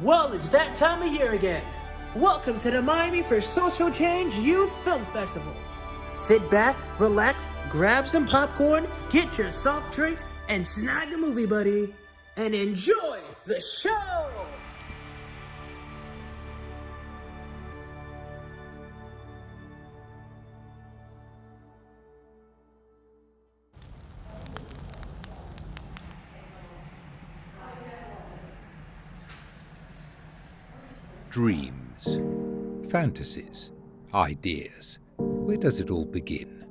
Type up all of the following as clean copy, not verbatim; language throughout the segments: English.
Well, it's that time of year again. Welcome to the Miami for Social Change Youth Film Festival. Sit back, relax, grab some popcorn, get your soft drinks, and snag a movie buddy, and enjoy the show! Dreams, fantasies, ideas. Where does it all begin?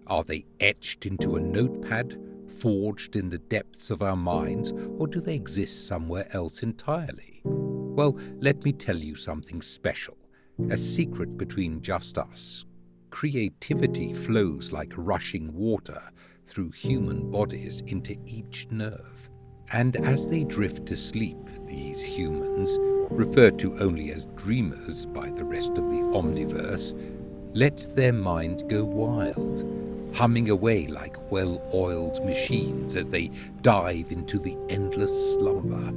Are they etched into a notepad, forged in the depths of our minds, or do they exist somewhere else entirely? Well, let me tell you something special, a secret between just us. Creativity flows like rushing water through human bodies into each nerve. And as they drift to sleep, these humans, referred to only as dreamers by the rest of the omniverse, let their mind go wild, humming away like well-oiled machines as they dive into the endless slumber,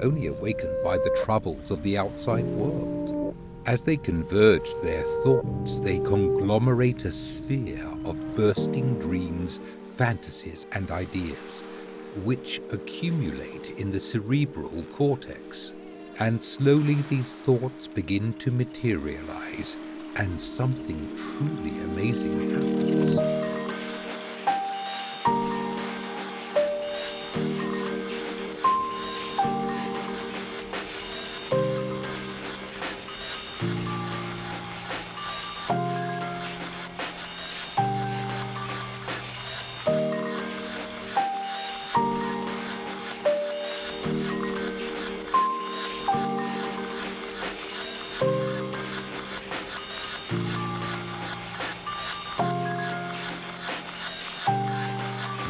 only awakened by the troubles of the outside world. As they converge their thoughts, they conglomerate a sphere of bursting dreams, fantasies, and ideas, which accumulate in the cerebral cortex. And slowly these thoughts begin to materialize, and something truly amazing happens.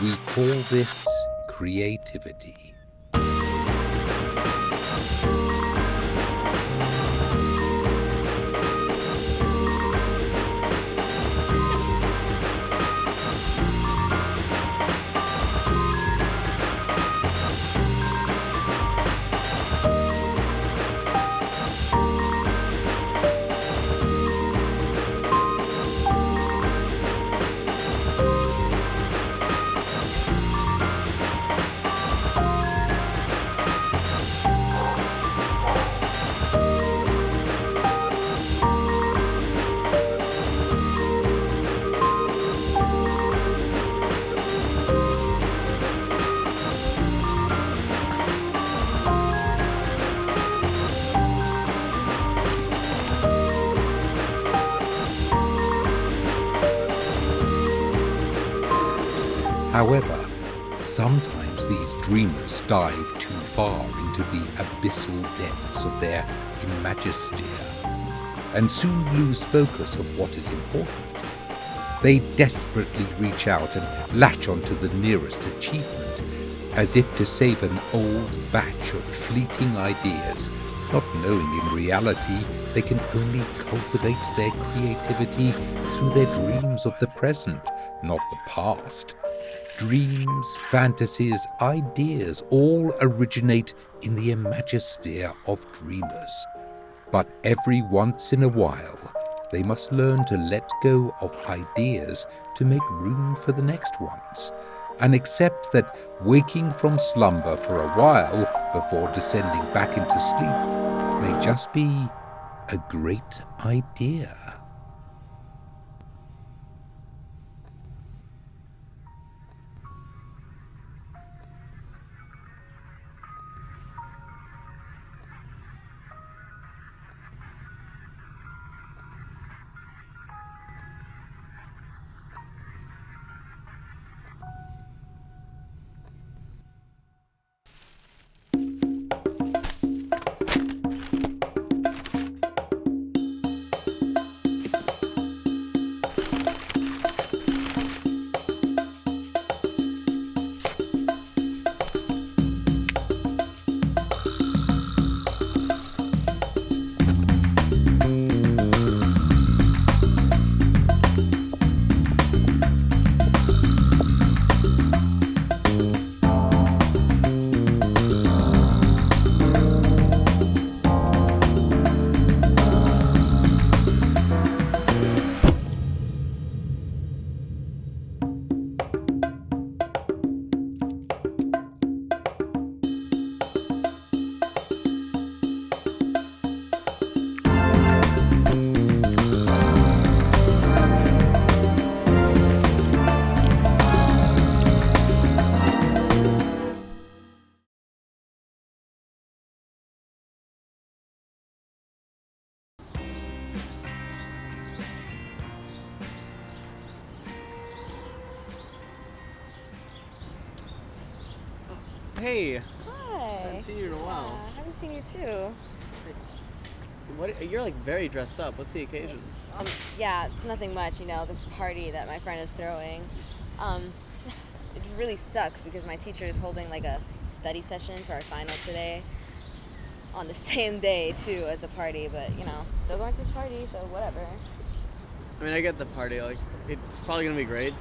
We call this creativity. However, sometimes these dreamers dive too far into the abyssal depths of their imagisphere and soon lose focus of what is important. They desperately reach out and latch onto the nearest achievement, as if to save an old batch of fleeting ideas, not knowing in reality they can only cultivate their creativity through their dreams of the present, not the past. Dreams, fantasies, ideas all originate in the imagisphere of dreamers. But every once in a while, they must learn to let go of ideas to make room for the next ones, and accept that waking from slumber for a while before descending back into sleep may just be a great idea. hey. Hi. Haven't seen you in a while. Yeah, I haven't seen you too. You're like very dressed up. What's the occasion? Yeah, it's nothing much, this party that my friend is throwing. It just really sucks because my teacher is holding like a study session for our final today on the same day too as a party, but still going to this party, so whatever. I mean, I get the party. Like, it's probably gonna be great,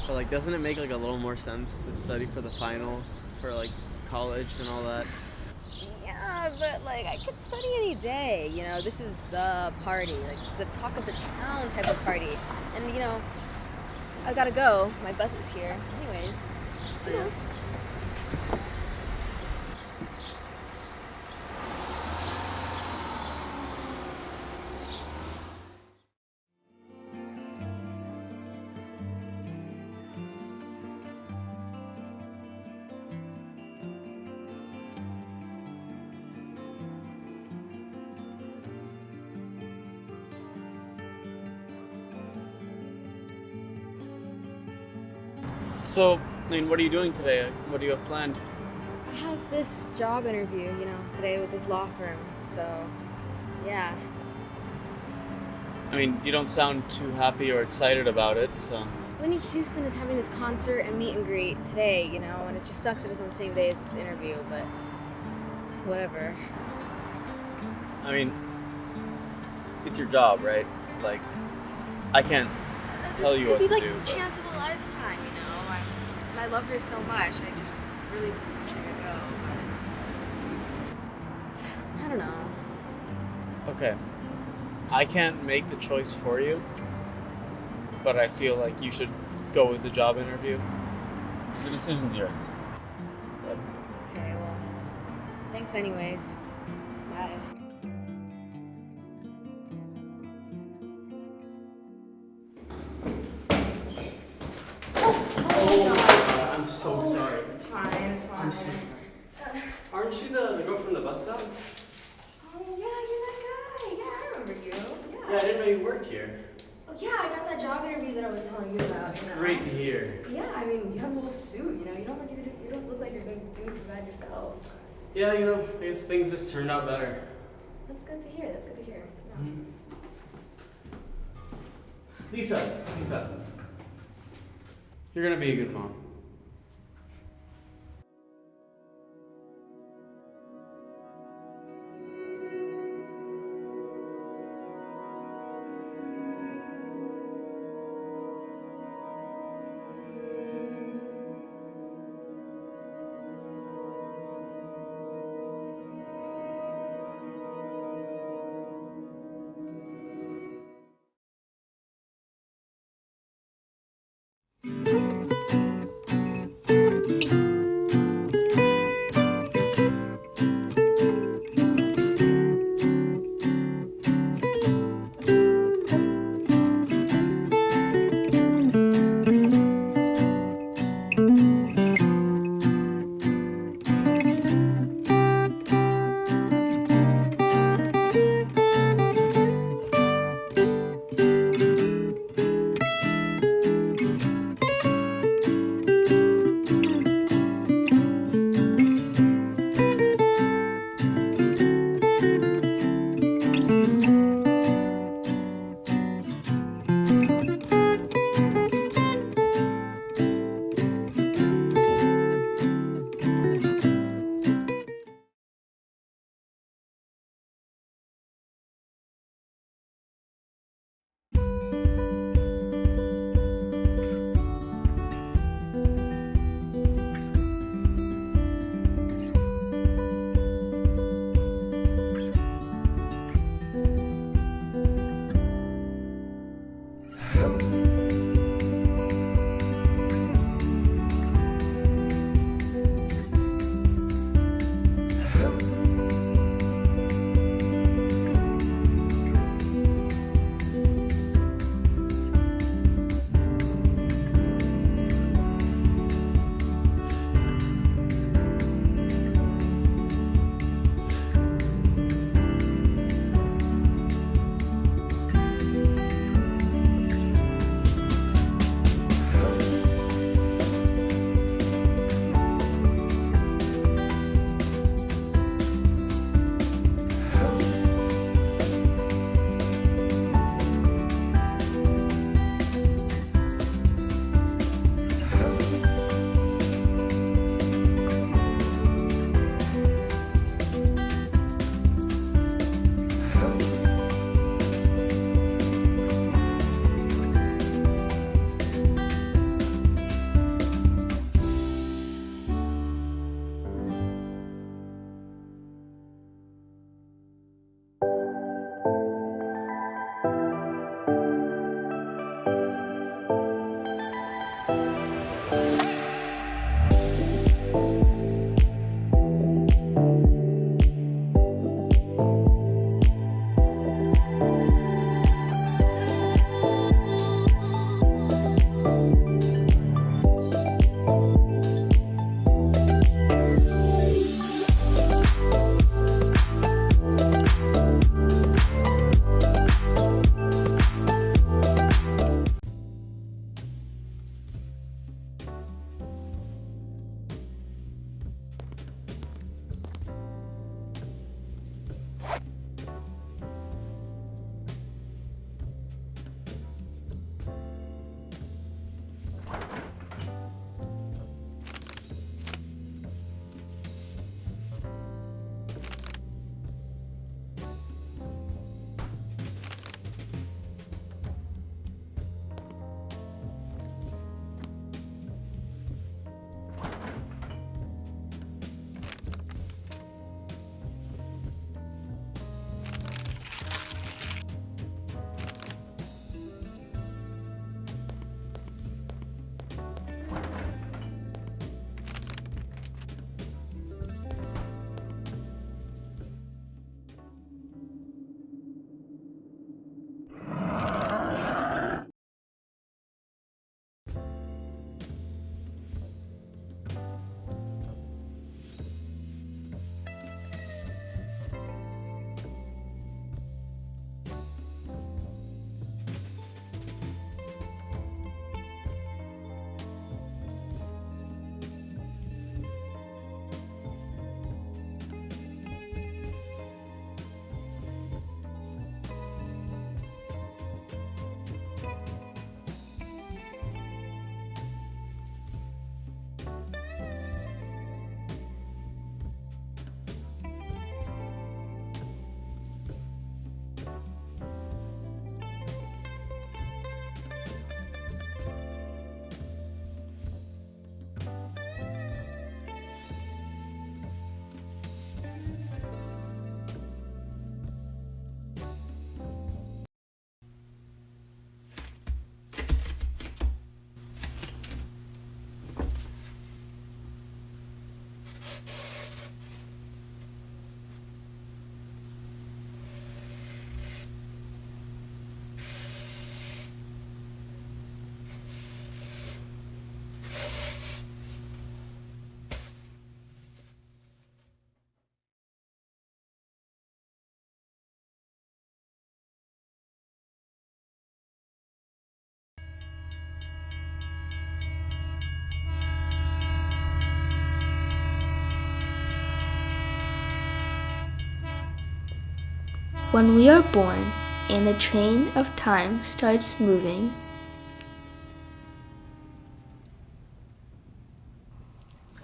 but like, doesn't it make like a little more sense to study for the final for like college and all that? Yeah, but like I could study any day, this is the party, like it's the talk of the town type of party. And I gotta go. My bus is here. Anyways, toodles. So, I mean, what are you doing today? What do you have planned? I have this job interview, today with this law firm. So, yeah. I mean, you don't sound too happy or excited about it, so. Whitney Houston is having this concert and meet and greet today, and it just sucks that it's on the same day as this interview, but whatever. I mean, it's your job, right? Like, I can't tell you what to do. This could be like the chance of a lifetime, I love her so much. I just really wish I could go, but I don't know. Okay. I can't make the choice for you, but I feel like you should go with the job interview. The decision's yours. Okay, well, thanks anyways. Bye. I'm so sorry. It's fine, it's fine. I'm so sorry. Aren't you the girl from the bus stop? Oh, yeah, you're that guy. Yeah, I remember you. Yeah, I didn't know you worked here. Oh, yeah, I got that job interview that I was telling you about. That's great to hear. Yeah, I mean, you have a whole suit, you don't look like you're doing too bad yourself. Yeah, I guess things just turned out better. That's good to hear, Yeah. Mm-hmm. Lisa. You're gonna be a good mom. When we are born and the train of time starts moving,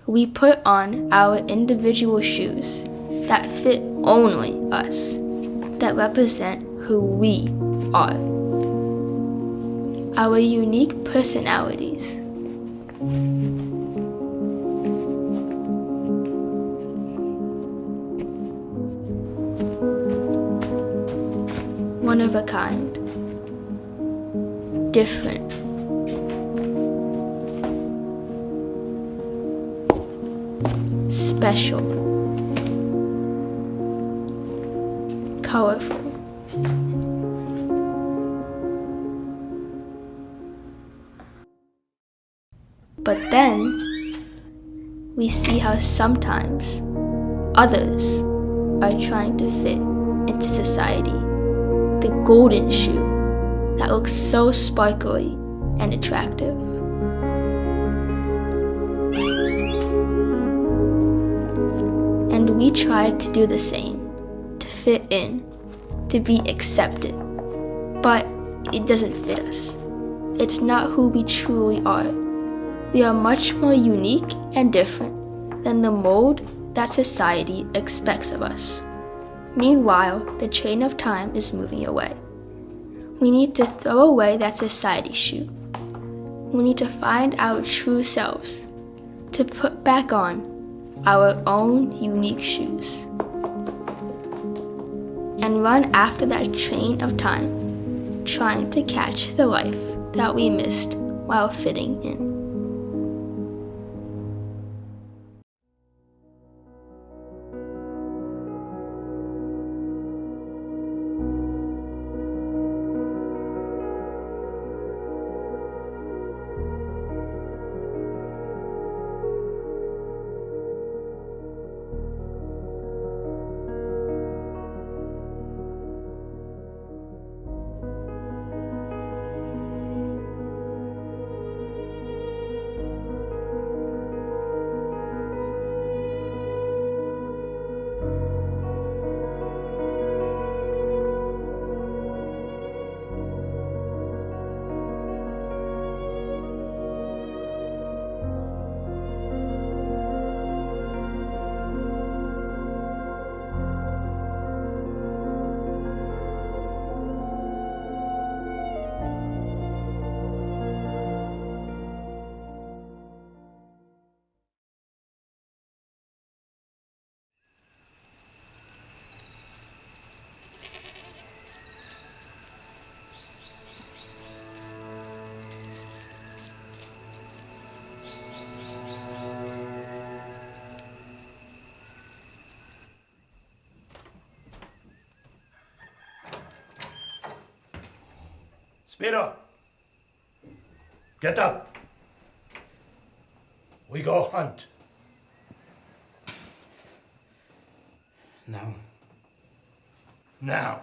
we put on our individual shoes that fit only us, that represent who we are, our unique personalities. One of a kind, different, special, colorful. But then we see how sometimes others are trying to fit into society, the golden shoe that looks so sparkly and attractive. And we try to do the same, to fit in, to be accepted. But it doesn't fit us. It's not who we truly are. We are much more unique and different than the mold that society expects of us. Meanwhile, the train of time is moving away. We need to throw away that society shoe. We need to find our true selves, to put back on our own unique shoes, and run after that train of time, trying to catch the life that we missed while fitting in. Spiro, get up. We go hunt. No. Now.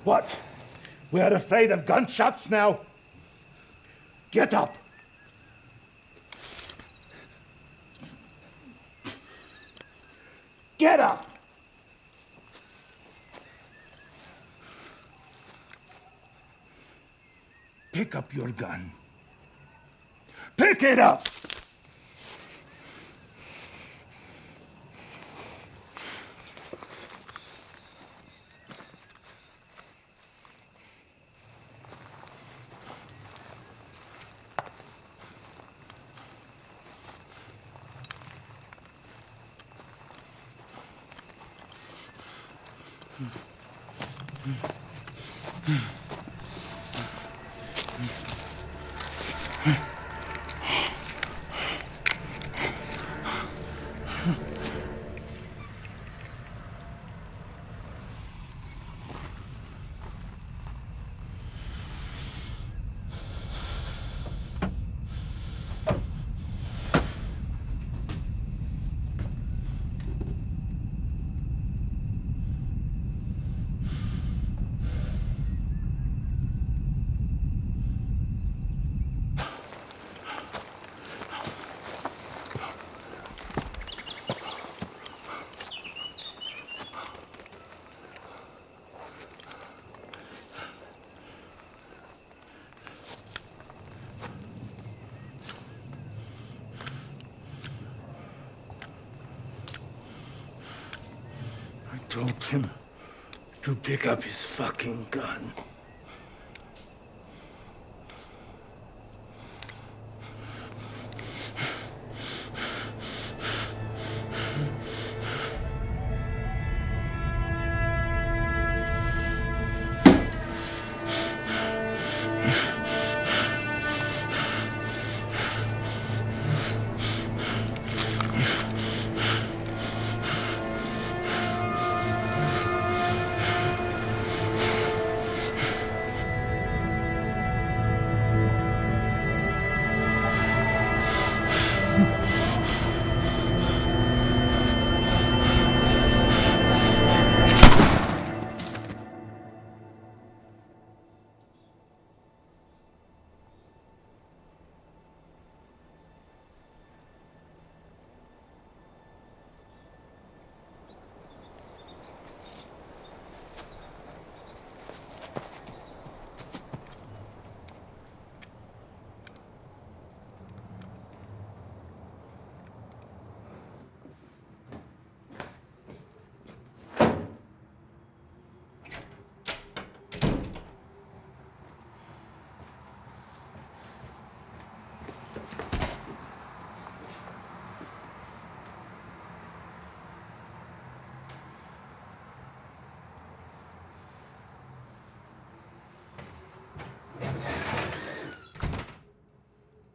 What? We are afraid of gunshots now? Get up. Get up. Pick up your gun. Pick it up. told him to pick up his fucking gun.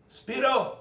Speedo!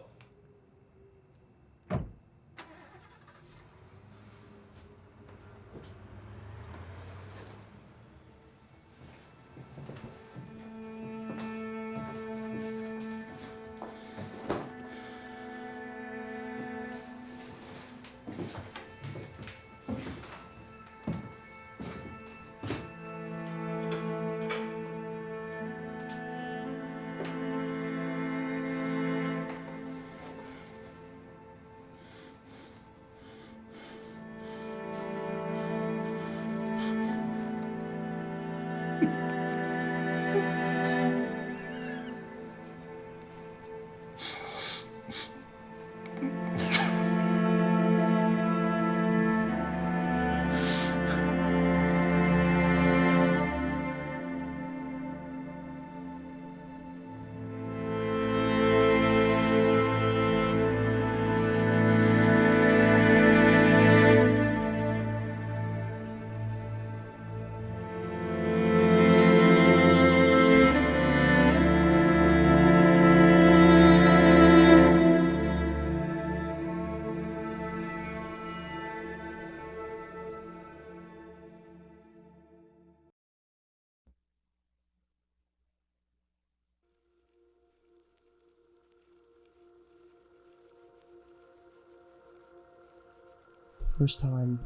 The first time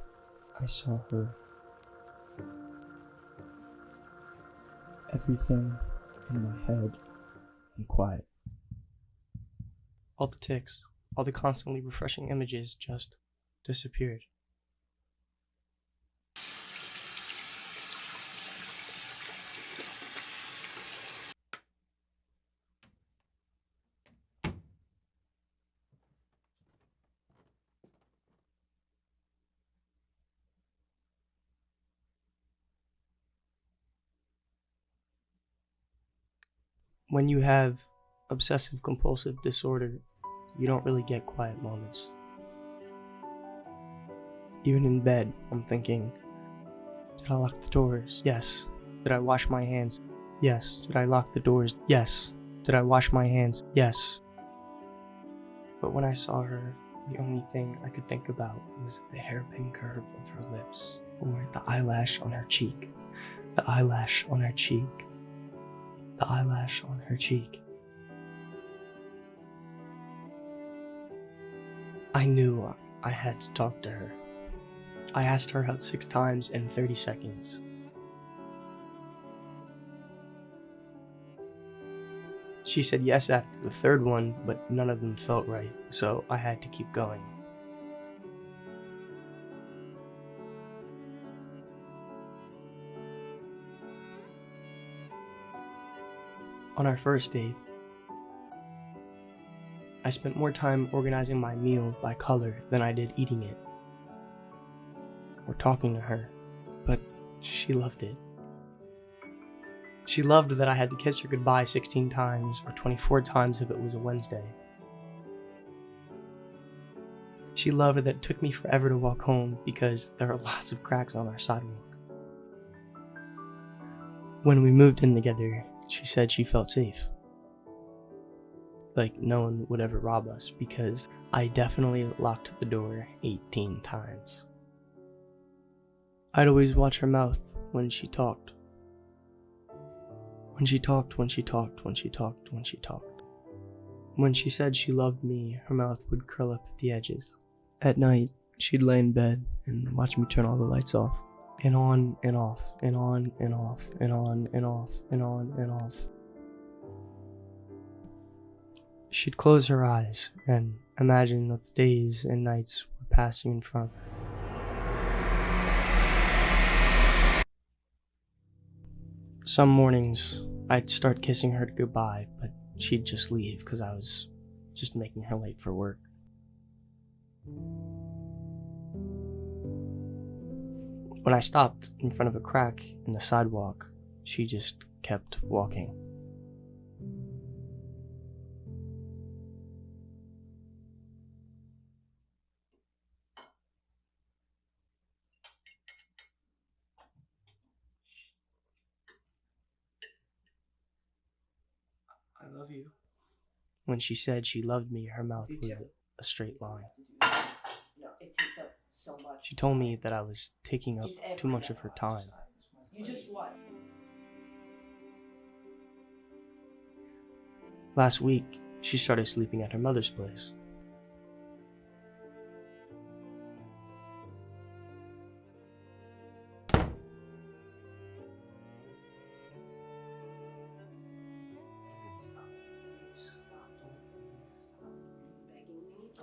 I saw her, everything in my head went quiet. All the ticks, all the constantly refreshing images just disappeared. When you have obsessive compulsive disorder, you don't really get quiet moments. Even in bed, I'm thinking, did I lock the doors? Yes. Did I wash my hands? Yes. Did I lock the doors? Yes. Did I wash my hands? Yes. But when I saw her, the only thing I could think about was the hairpin curve of her lips, or the eyelash on her cheek, the eyelash on her cheek, the eyelash on her cheek. I knew I had to talk to her. I asked her out 6 times in 30 seconds. She said yes after the 3rd one, but none of them felt right, so I had to keep going. On our first date, I spent more time organizing my meal by color than I did eating it, or talking to her. She loved it. She loved that I had to kiss her goodbye 16 times, or 24 times if it was a Wednesday. She loved that it took me forever to walk home because there are lots of cracks on our sidewalk. When we moved in together, she said she felt safe. Like no one would ever rob us because I definitely locked the door 18 times. I'd always watch her mouth when she talked. When she talked. When she said she loved me, her mouth would curl up at the edges. At night, she'd lay in bed and watch me turn all the lights off. And on and off, and on and off, and on and off, and on and off. She'd close her eyes and imagine that the days and nights were passing in front of her. Some mornings, I'd start kissing her goodbye, but she'd just leave because I was just making her late for work. When I stopped in front of a crack in the sidewalk, she just kept walking. I love you. When she said she loved me, her mouth was a straight line. No, it takes up so much. She told me that I was taking up too much of her time. You just what? Last week, she started sleeping at her mother's place.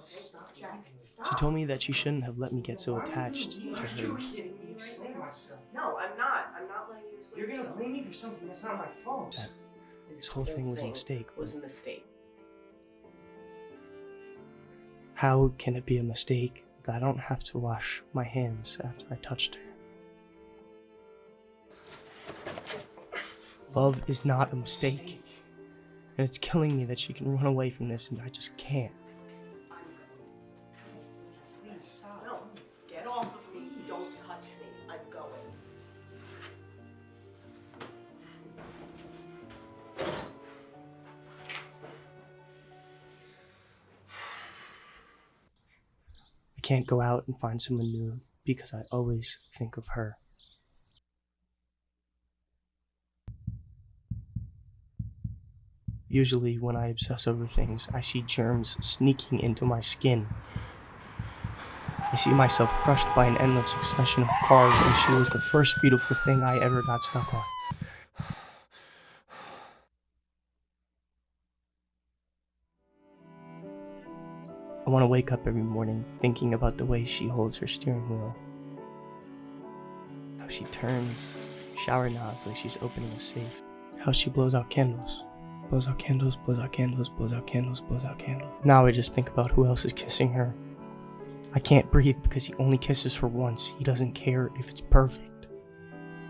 Stop, Jack. Stop. She told me that she shouldn't have let me get so attached to Are her. you kidding me right now? No, I'm not. I'm not letting you explain. You're gonna blame me for something that's not my fault. That this whole thing was a mistake. Was a mistake. How can it be a mistake that I don't have to wash my hands after I touched her? Love is not a mistake. And it's killing me that she can run away from this and I just can't. Please stop. No, get off of me. Don't touch me. I'm going. I can't go out and find someone new because I always think of her. Usually when I obsess over things, I see germs sneaking into my skin. I see myself crushed by an endless succession of cars, and she was the first beautiful thing I ever got stuck on. I want to wake up every morning thinking about the way she holds her steering wheel. How she turns shower knobs like she's opening a safe. How she blows out candles. Blows out candles, blows out candles, blows out candles, blows out candles. Now I just think about who else is kissing her. I can't breathe because he only kisses her once. He doesn't care if it's perfect.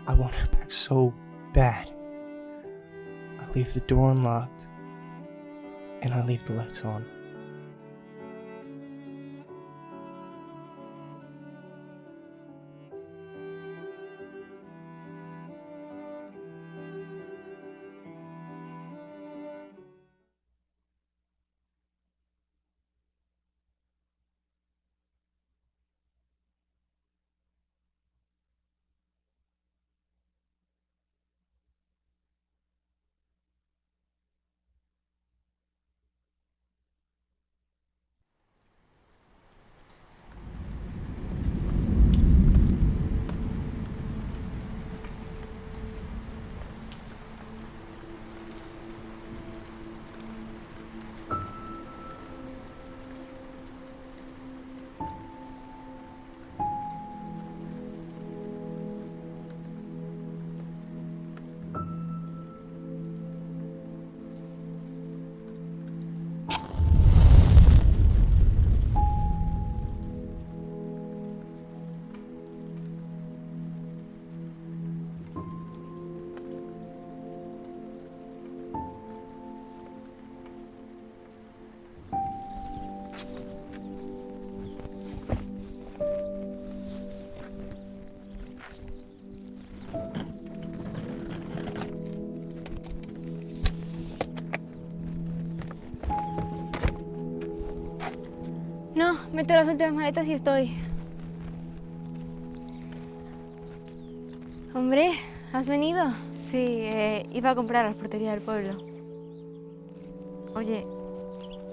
I want her back so bad. I leave the door unlocked, and I leave the lights on. No, meto las últimas maletas y estoy. Hombre, ¿has venido? Sí, iba a comprar a la portería del pueblo. Oye,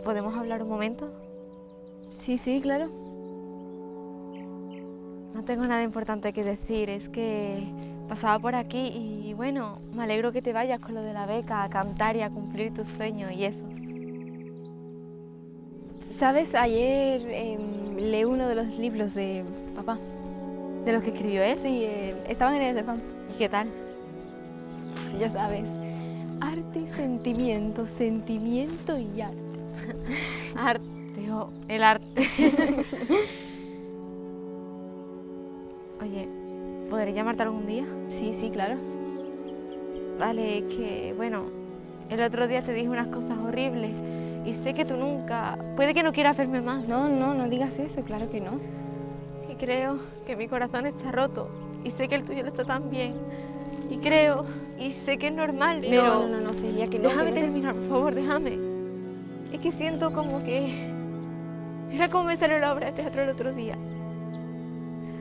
¿podemos hablar un momento? Sí, sí, claro. No tengo nada importante que decir, es que pasaba por aquí y bueno, me alegro que te vayas con lo de la beca, a cantar y a cumplir tus sueños y eso. ¿Sabes? Ayer leí uno de los libros de papá. ¿De los que escribió él? Sí, estaban en el de fan. ¿Y qué tal? Ya sabes, arte y sentimiento, sentimiento y arte. Arte, o el arte. Oye, ¿podré llamarte algún día? Sí, sí, claro. Vale, que bueno, el otro día te dije unas cosas horribles y sé que tú nunca, puede que no quieras verme más. No, no, no digas eso, claro que no. Y creo que mi corazón está roto y sé que el tuyo lo está también. Y creo, y sé que es normal, pero... No, Celia, que no. Déjame que no terminar, por favor, déjame. Es que siento como que... Mira cómo me salió la obra de teatro el otro día.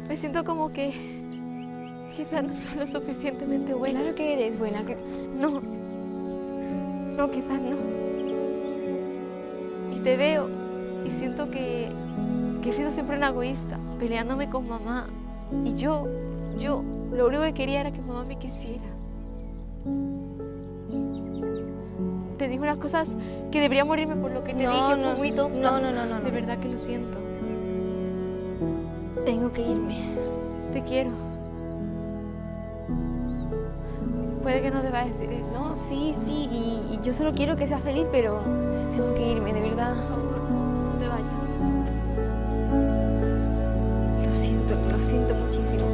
Me siento como que... Quizás no soy lo suficientemente buena. Claro que eres buena. No. No, quizás no. Y te veo y siento que he sido siempre una egoísta, peleándome con mamá. Y yo, lo único que quería era que mamá me quisiera. Te dije unas cosas que debería morirme por lo que te dije, fue muy tonta. No. De verdad que lo siento. Tengo que irme. Te quiero. Puede que no deba decir eso. No, sí, y yo solo quiero que seas feliz, pero tengo que irme, de verdad. Por favor, no te vayas. Lo siento muchísimo.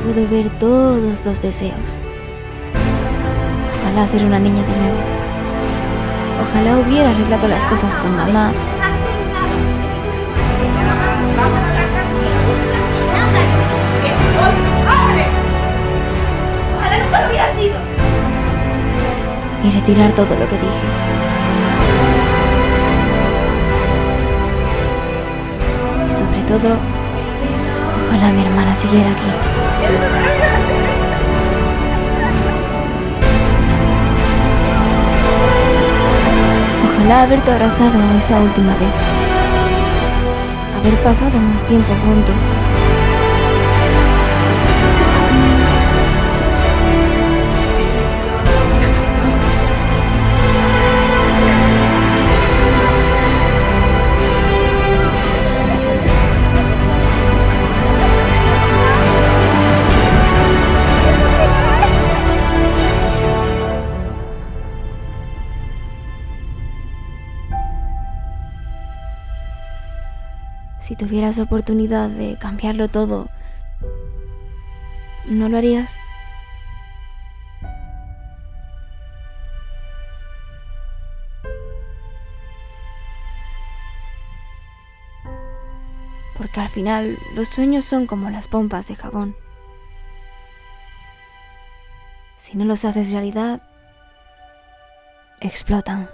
Pude ver todos los deseos. Ojalá ser una niña de nuevo. Ojalá hubiera arreglado las cosas con mamá. Ojalá nunca lo hubiera sido. Y retirar todo lo que dije. Y sobre todo, ojalá mi hermana siguiera aquí. Ojalá haberte abrazado esa última vez. Haber pasado más tiempo juntos. Si tuvieras oportunidad de cambiarlo todo, ¿no lo harías? Porque al final los sueños son como las pompas de jabón. Si no los haces realidad, explotan.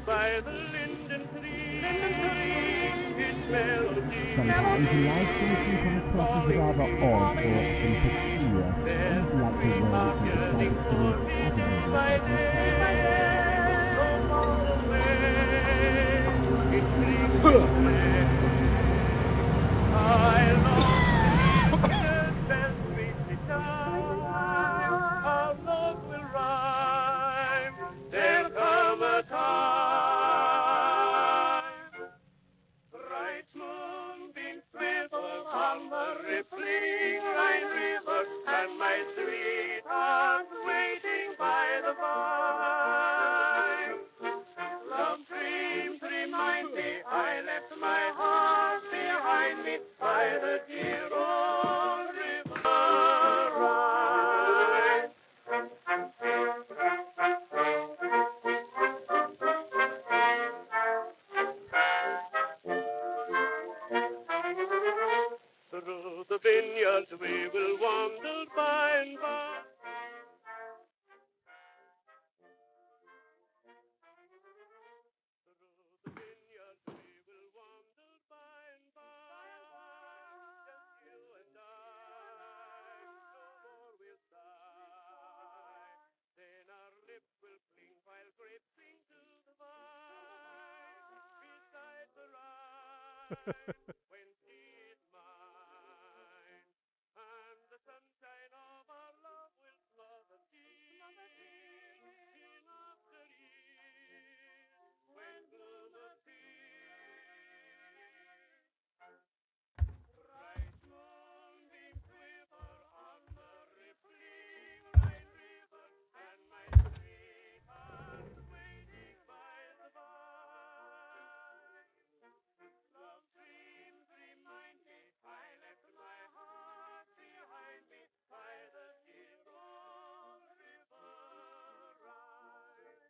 by the linden tree, its melody. Sometimes life can come across as rather odd or insincere. There's like the world yearning for me, my day, so far away. It brings me I long to reach the sweetly time. Our love will rhyme. There'll come a time. Bright moonbeams twinkle on the rippling Rhine River, and my sweetheart waiting by the vine. Love dreams remind me I left my heart behind me by the dear old river Rhine. Through the vineyards we will wander by and by. When she is mine, and the sunshine of our love will smother tears in after years, when bloom appears. Bright moonbeams quiver on the rippling Rhine River, and my sweetheart waiting by the vine. Love dreams remind me I left my heart behind me by the dear old river Rhine.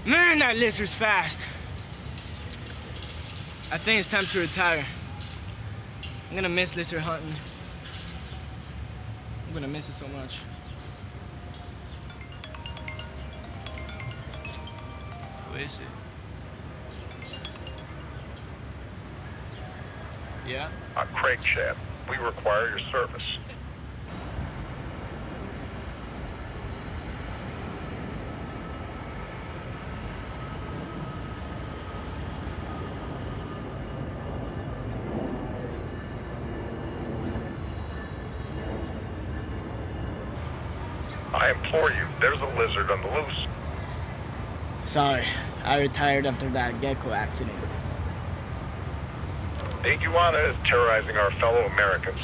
Man, that lizard's fast. I think it's time to retire. I'm gonna miss lizard hunting. I'm gonna miss it so much. Who is it? Yeah? I'm Craig Chad. We require your service. I implore you, there's a lizard on the loose. Sorry, I retired after that gecko accident. The iguana is terrorizing our fellow Americans.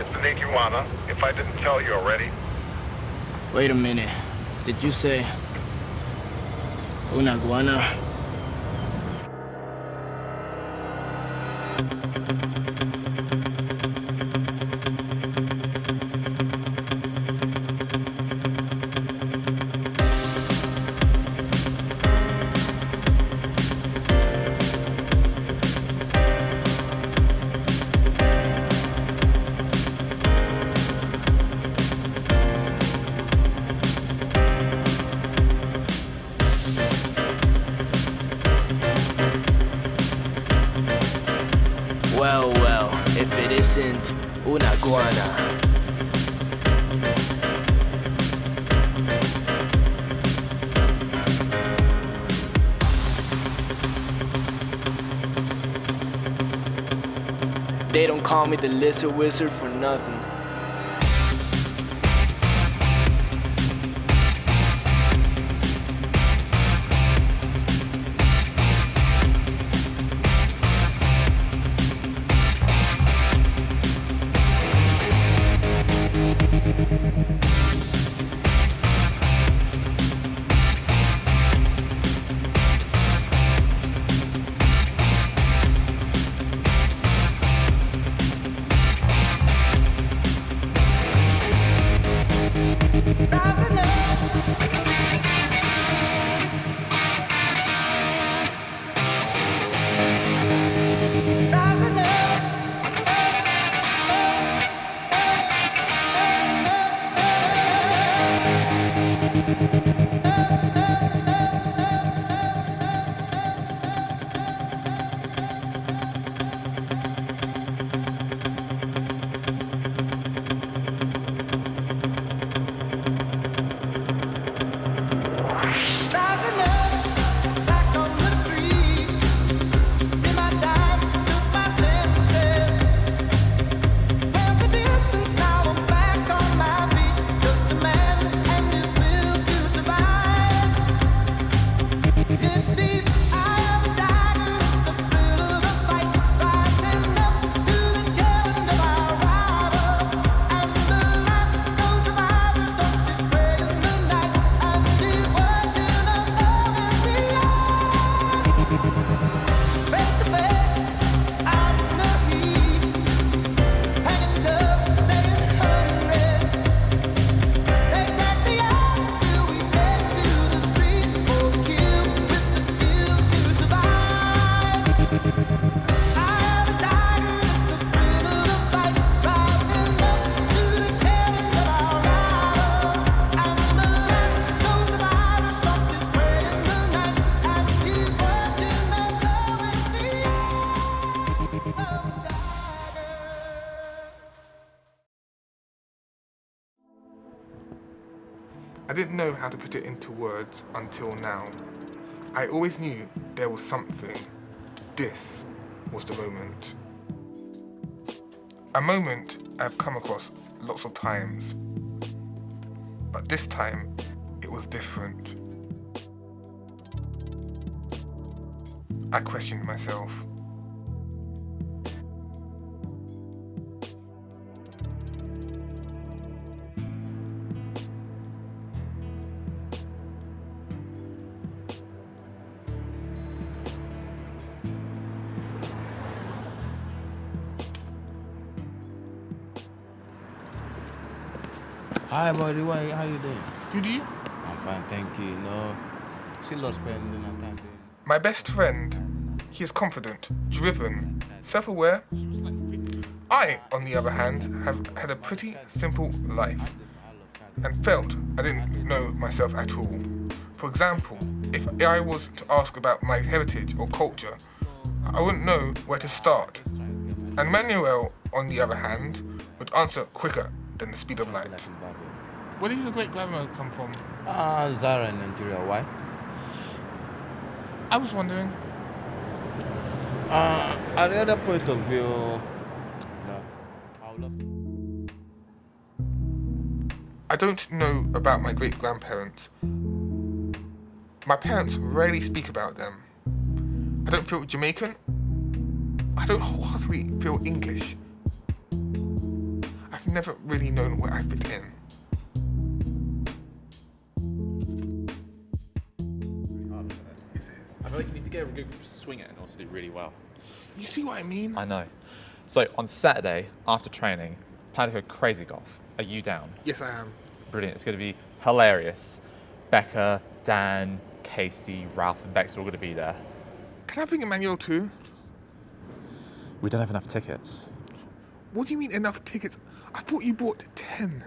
It's an iguana, if I didn't tell you already. Wait a minute. Did you say una iguana? Well, if it isn't una iguana. They don't call me the lizard wizard for nothing. I didn't know how to put it into words until now. I always knew there was something. This was the moment. A moment I've come across lots of times, but this time it was different. I questioned myself. Hi, buddy. How you doing? Good, you? I'm fine, thank you. No, still not spending enough time. My best friend, he is confident, driven, self-aware. I, on the other hand, have had a pretty simple life and felt I didn't know myself at all. For example, if I was to ask about my heritage or culture, I wouldn't know where to start. And Manuel, on the other hand, would answer quicker than the speed of light. Where did your great-grandmother come from? Zara in Nigeria. Why? I was wondering. At the other point of view, no, I would love to. I don't know about my great-grandparents. My parents rarely speak about them. I don't feel Jamaican. I don't wholeheartedly feel English. I've never really known where I fit in. I feel like you need to get a good swing at it and also do really well. You see what I mean? I know. So on Saturday, after training, plan to go crazy golf. Are you down? Yes, I am. Brilliant. It's going to be hilarious. Becca, Dan, Casey, Ralph and Bex are all going to be there. Can I bring Emmanuel too? We don't have enough tickets. What do you mean enough tickets? I thought you bought 10.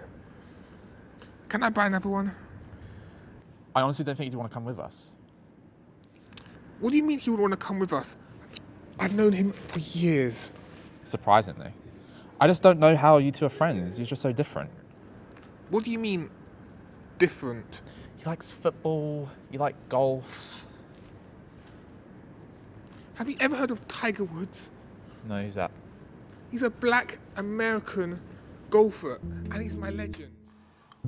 Can I buy another one? I honestly don't think you'd want to come with us. What do you mean he would want to come with us? I've known him for years. Surprisingly. I just don't know how you two are friends. You're just so different. What do you mean, different? He likes football, you like golf. Have you ever heard of Tiger Woods? No, who's that? He's a black American golfer, and he's my legend.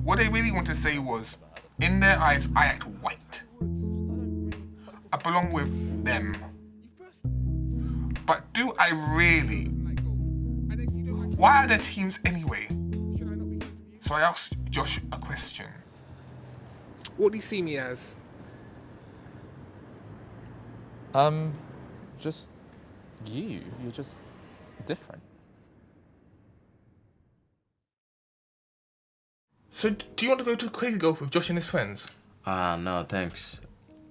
What they really want to say was, in their eyes, I act white. I belong with them. But do I really? Why are there teams anyway? So I asked Josh a question. What do you see me as? Just you. You're just different. So do you want to go to Crazy Golf with Josh and his friends? No, thanks.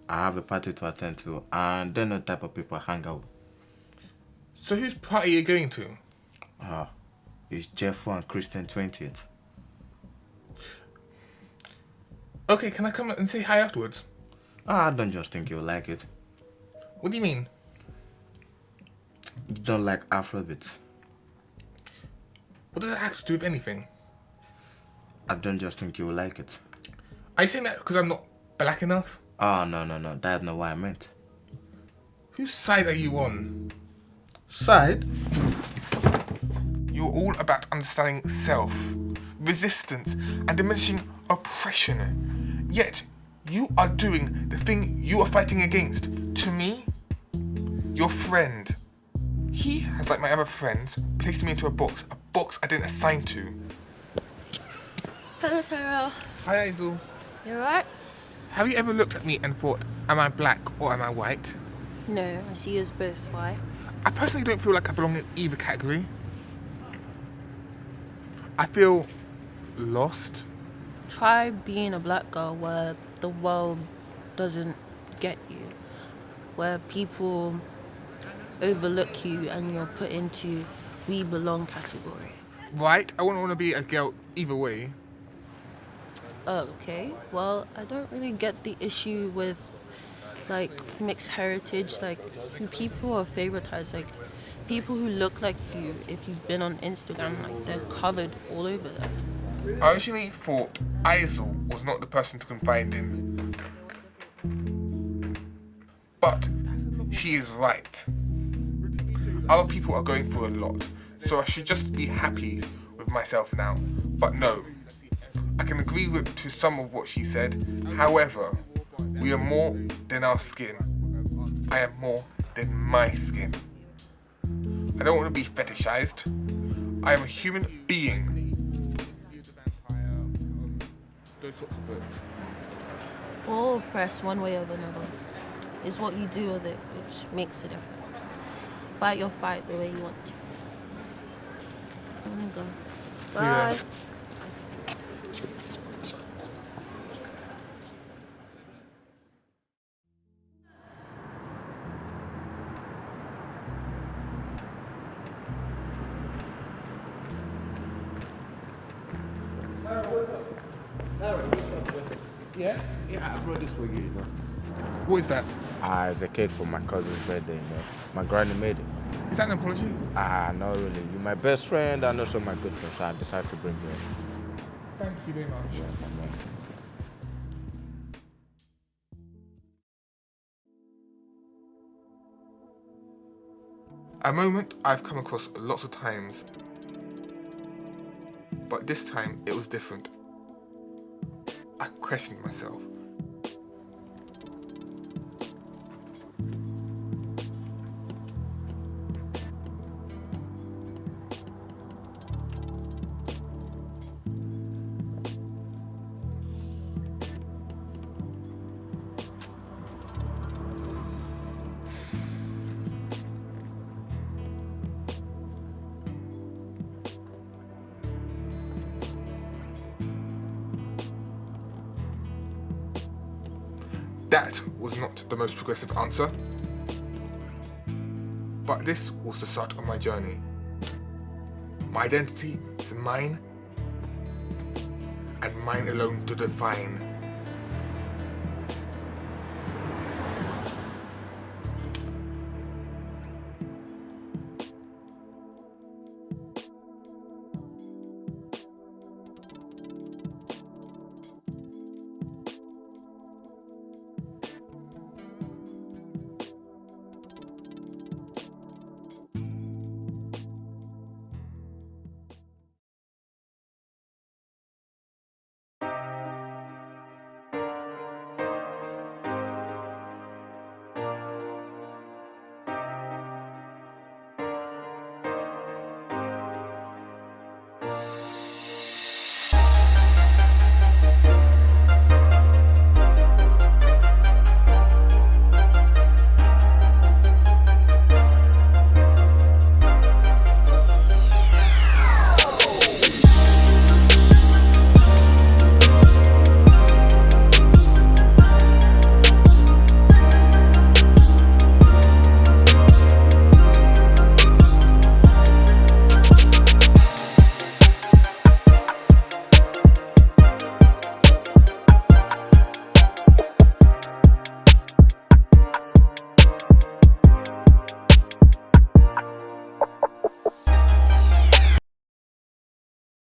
I have a party to attend to, and they're not the type of people I hang out with. So whose party are you going to? It's Jeff and Kristen 20th. Okay, can I come and say hi afterwards? I don't just think you'll like it. What do you mean? You don't like Afrobeat. What does that have to do with anything? I don't just think you'll like it. Are you saying that because I'm not black enough? Oh, no. That's not what I meant. Whose side are you on? Side? You're all about understanding self, resistance, and diminishing oppression. Yet, you are doing the thing you are fighting against. To me, your friend. He has, like my other friends, placed me into a box I didn't assign to. Hello, Tyrell. Hi, Hazel. You alright? Have you ever looked at me and thought, am I black or am I white? No, I see you as both. Why? I personally don't feel like I belong in either category. I feel lost. Try being a black girl where the world doesn't get you, where people overlook you and you're put into we belong category. Right, I wouldn't want to be a girl either way. Okay, well, I don't really get the issue with like mixed heritage, like people are favoritized, like people who look like you, if you've been on Instagram, like they're covered all over there. I originally thought Isel was not the person to confide in. But she is right. Other people are going through a lot, so I should just be happy with myself now. But no, I can agree to some of what she said. However, we are more than our skin. I am more than my skin. I don't want to be fetishized. I am a human being. Those sorts of books. All oppressed one way or another. It's what you do with it which makes a difference. Fight your fight the way you want to. I'm gonna go. See ya. Bye. Yeah, I brought this for you, you know. What is that? It's a cake for my cousin's birthday, you know. My granny made it. Is that an apology? Not really. You're my best friend and also my good friend, so I decided to bring you in. Thank you very much. Yeah, come on. A moment I've come across lots of times, but this time it was different. I questioned myself. That was not the most progressive answer, but this was the start of my journey. My identity is mine, and mine alone to define.